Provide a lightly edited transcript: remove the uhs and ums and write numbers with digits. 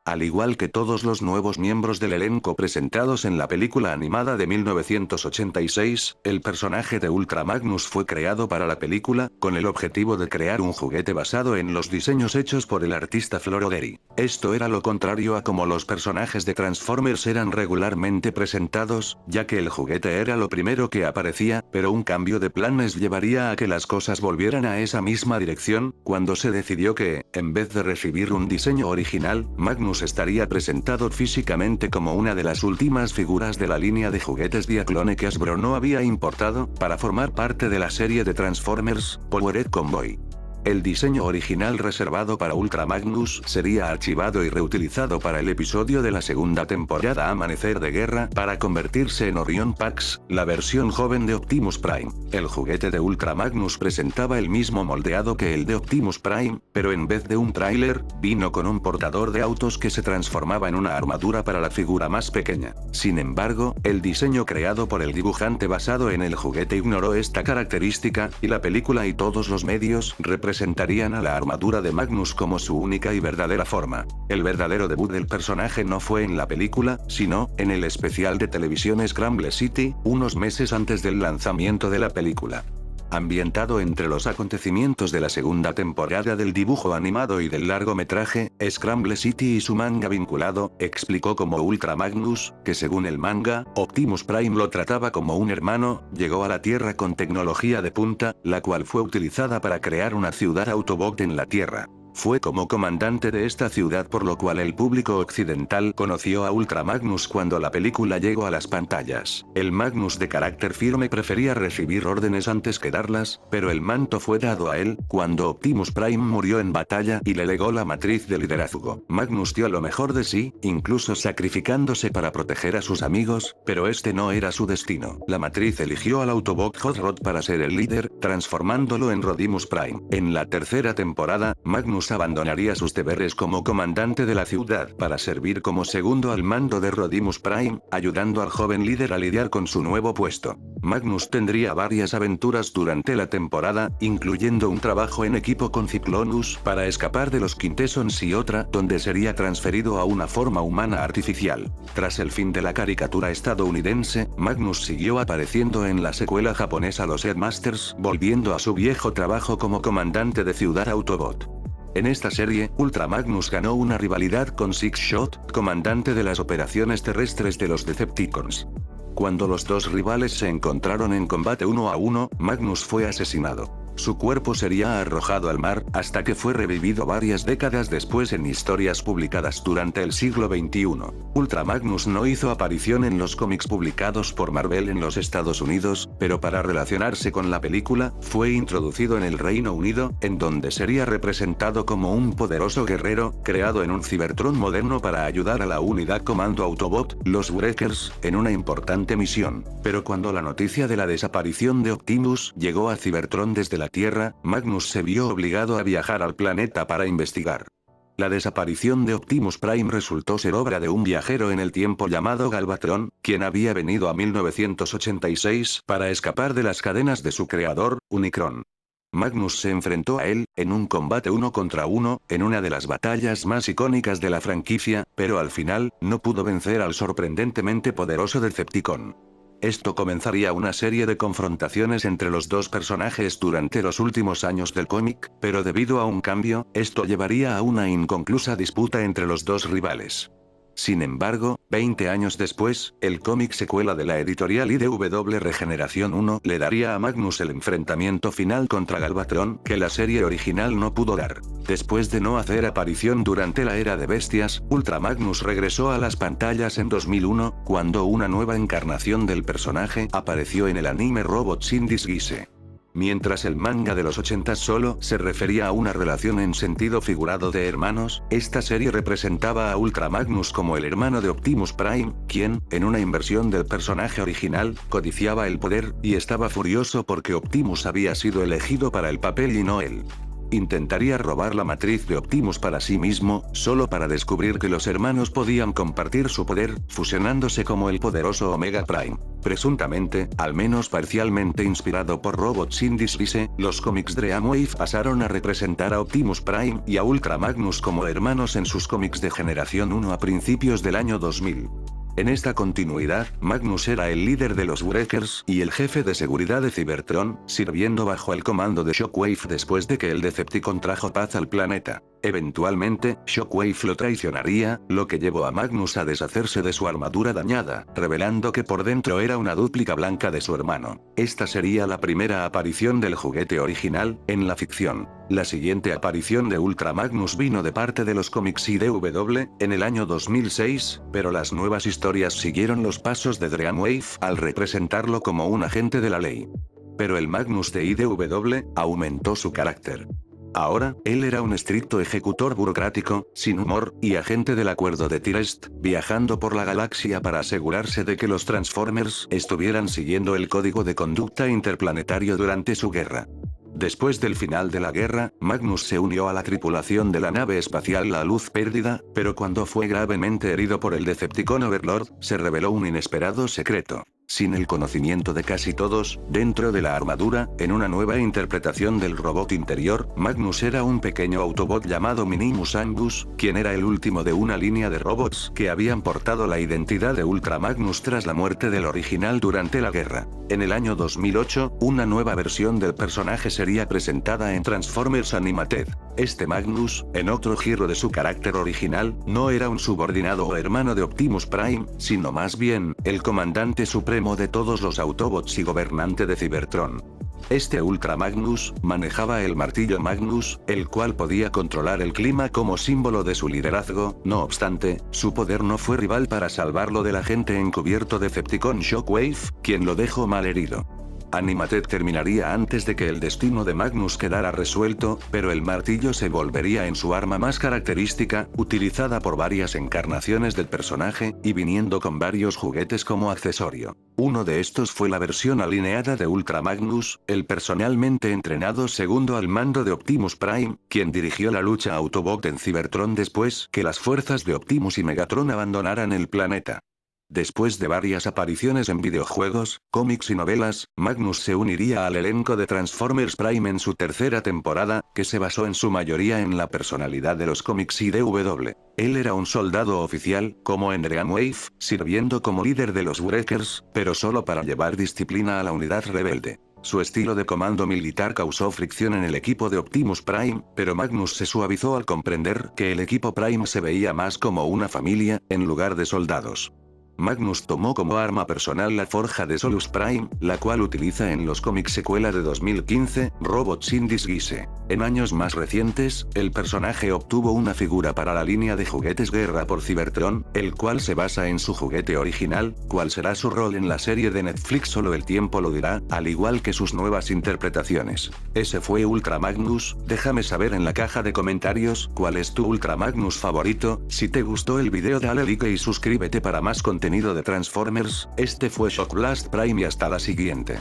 Al igual que todos los nuevos miembros del elenco presentados en la película animada de 1986, el personaje de Ultra Magnus fue creado para la película, con el objetivo de crear un juguete basado en los diseños hechos por el artista Floroderi. Esto era lo contrario a como los personajes de Transformers eran regularmente presentados, ya que el juguete era lo primero que aparecía, pero un cambio de planes llevaría a que las cosas volvieran a esa misma dirección, cuando se decidió que, en vez de recibir un diseño original, Magnus estaría presentado físicamente como una de las últimas figuras de la línea de juguetes Diaclone que Hasbro no había importado, para formar parte de la serie de Transformers, Powered Convoy. El diseño original reservado para Ultra Magnus sería archivado y reutilizado para el episodio de la segunda temporada Amanecer de Guerra para convertirse en Orion Pax, la versión joven de Optimus Prime. El juguete de Ultra Magnus presentaba el mismo moldeado que el de Optimus Prime, pero en vez de un tráiler, vino con un portador de autos que se transformaba en una armadura para la figura más pequeña. Sin embargo, el diseño creado por el dibujante basado en el juguete ignoró esta característica, y la película y todos los medios presentarían a la armadura de Magnus como su única y verdadera forma. El verdadero debut del personaje no fue en la película, sino en el especial de televisión Scramble City, unos meses antes del lanzamiento de la película. Ambientado entre los acontecimientos de la segunda temporada del dibujo animado y del largometraje, Scramble City y su manga vinculado, explicó como Ultra Magnus, que según el manga, Optimus Prime lo trataba como un hermano, llegó a la Tierra con tecnología de punta, la cual fue utilizada para crear una ciudad Autobot en la Tierra. Fue como comandante de esta ciudad, por lo cual el público occidental conoció a Ultra Magnus cuando la película llegó a las pantallas. El Magnus de carácter firme prefería recibir órdenes antes que darlas, pero el manto fue dado a él cuando Optimus Prime murió en batalla y le legó la matriz de liderazgo. Magnus dio lo mejor de sí, incluso sacrificándose para proteger a sus amigos, pero este no era su destino. La matriz eligió al Autobot Hot Rod para ser el líder, transformándolo en Rodimus Prime. En la tercera temporada, Magnus abandonaría sus deberes como comandante de la ciudad para servir como segundo al mando de Rodimus Prime, ayudando al joven líder a lidiar con su nuevo puesto. Magnus tendría varias aventuras durante la temporada, incluyendo un trabajo en equipo con Cyclonus para escapar de los Quintessons y otra donde sería transferido a una forma humana artificial. Tras el fin de la caricatura estadounidense, Magnus siguió apareciendo en la secuela japonesa Los Headmasters, volviendo a su viejo trabajo como comandante de Ciudad Autobot. En esta serie, Ultra Magnus ganó una rivalidad con Six Shot, comandante de las operaciones terrestres de los Decepticons. Cuando los dos rivales se encontraron en combate 1 a 1, Magnus fue asesinado. Su cuerpo sería arrojado al mar, hasta que fue revivido varias décadas después en historias publicadas durante el siglo XXI. Ultra Magnus no hizo aparición en los cómics publicados por Marvel en los Estados Unidos, pero para relacionarse con la película, fue introducido en el Reino Unido, en donde sería representado como un poderoso guerrero, creado en un Cybertron moderno para ayudar a la unidad Comando Autobot, los Wreckers, en una importante misión. Pero cuando la noticia de la desaparición de Optimus llegó a Cybertron desde la Tierra, Magnus se vio obligado a viajar al planeta para investigar. La desaparición de Optimus Prime resultó ser obra de un viajero en el tiempo llamado Galvatron, quien había venido a 1986 para escapar de las cadenas de su creador, Unicron. Magnus se enfrentó a él, en un combate 1 contra 1, en una de las batallas más icónicas de la franquicia, pero al final, no pudo vencer al sorprendentemente poderoso Decepticon. Esto comenzaría una serie de confrontaciones entre los dos personajes durante los últimos años del cómic, pero debido a un cambio, esto llevaría a una inconclusa disputa entre los dos rivales. Sin embargo, 20 años después, el cómic secuela de la editorial IDW Regeneración 1 le daría a Magnus el enfrentamiento final contra Galvatron que la serie original no pudo dar. Después de no hacer aparición durante la Era de Bestias, Ultra Magnus regresó a las pantallas en 2001, cuando una nueva encarnación del personaje apareció en el anime Robots in Disguise. Mientras el manga de los 80 solo se refería a una relación en sentido figurado de hermanos, esta serie representaba a Ultra Magnus como el hermano de Optimus Prime, quien, en una inversión del personaje original, codiciaba el poder, y estaba furioso porque Optimus había sido elegido para el papel y no él. Intentaría robar la matriz de Optimus para sí mismo, solo para descubrir que los hermanos podían compartir su poder, fusionándose como el poderoso Omega Prime. Presuntamente, al menos parcialmente inspirado por Robots in Disguise, los cómics Dreamwave pasaron a representar a Optimus Prime y a Ultra Magnus como hermanos en sus cómics de generación 1 a principios del año 2000. En esta continuidad, Magnus era el líder de los Wreckers y el jefe de seguridad de Cybertron, sirviendo bajo el comando de Shockwave después de que el Decepticon trajo paz al planeta. Eventualmente, Shockwave lo traicionaría, lo que llevó a Magnus a deshacerse de su armadura dañada, revelando que por dentro era una dúplica blanca de su hermano. Esta sería la primera aparición del juguete original, en la ficción. La siguiente aparición de Ultra Magnus vino de parte de los cómics IDW, en el año 2006, pero las nuevas historias siguieron los pasos de Dreamwave al representarlo como un agente de la ley. Pero el Magnus de IDW aumentó su carácter. Ahora, él era un estricto ejecutor burocrático, sin humor, y agente del acuerdo de Tirest, viajando por la galaxia para asegurarse de que los Transformers estuvieran siguiendo el código de conducta interplanetario durante su guerra. Después del final de la guerra, Magnus se unió a la tripulación de la nave espacial La Luz Perdida, pero cuando fue gravemente herido por el Decepticon Overlord, se reveló un inesperado secreto. Sin el conocimiento de casi todos, dentro de la armadura, en una nueva interpretación del robot interior, Magnus era un pequeño Autobot llamado Minimus Angus, quien era el último de una línea de robots que habían portado la identidad de Ultra Magnus tras la muerte del original durante la guerra. En el año 2008, una nueva versión del personaje sería presentada en Transformers Animated. Este Magnus, en otro giro de su carácter original, no era un subordinado o hermano de Optimus Prime, sino más bien, el comandante supremo de todos los Autobots y gobernante de Cybertron. Este Ultra Magnus manejaba el martillo Magnus, el cual podía controlar el clima como símbolo de su liderazgo. No obstante, su poder no fue rival para salvarlo del agente encubierto Decepticon Shockwave, quien lo dejó malherido. Animated terminaría antes de que el destino de Magnus quedara resuelto, pero el martillo se volvería en su arma más característica, utilizada por varias encarnaciones del personaje, y viniendo con varios juguetes como accesorio. Uno de estos fue la versión alineada de Ultra Magnus, el personalmente entrenado segundo al mando de Optimus Prime, quien dirigió la lucha Autobot en Cybertron después que las fuerzas de Optimus y Megatron abandonaran el planeta. Después de varias apariciones en videojuegos, cómics y novelas, Magnus se uniría al elenco de Transformers Prime en su tercera temporada, que se basó en su mayoría en la personalidad de los cómics IDW. Él era un soldado oficial, como en Dreamwave, sirviendo como líder de los Wreckers, pero solo para llevar disciplina a la unidad rebelde. Su estilo de comando militar causó fricción en el equipo de Optimus Prime, pero Magnus se suavizó al comprender que el equipo Prime se veía más como una familia, en lugar de soldados. Magnus tomó como arma personal la forja de Solus Prime, la cual utiliza en los cómics secuela de 2015, Robots in Disguise. En años más recientes, el personaje obtuvo una figura para la línea de juguetes Guerra por Cybertron, el cual se basa en su juguete original. ¿Cuál será su rol en la serie de Netflix? Solo el tiempo lo dirá, al igual que sus nuevas interpretaciones. Ese fue Ultra Magnus. Déjame saber en la caja de comentarios cuál es tu Ultra Magnus favorito. Si te gustó el video dale like y suscríbete para más contenido de Transformers. Este fue Shockblast Prime y hasta la siguiente.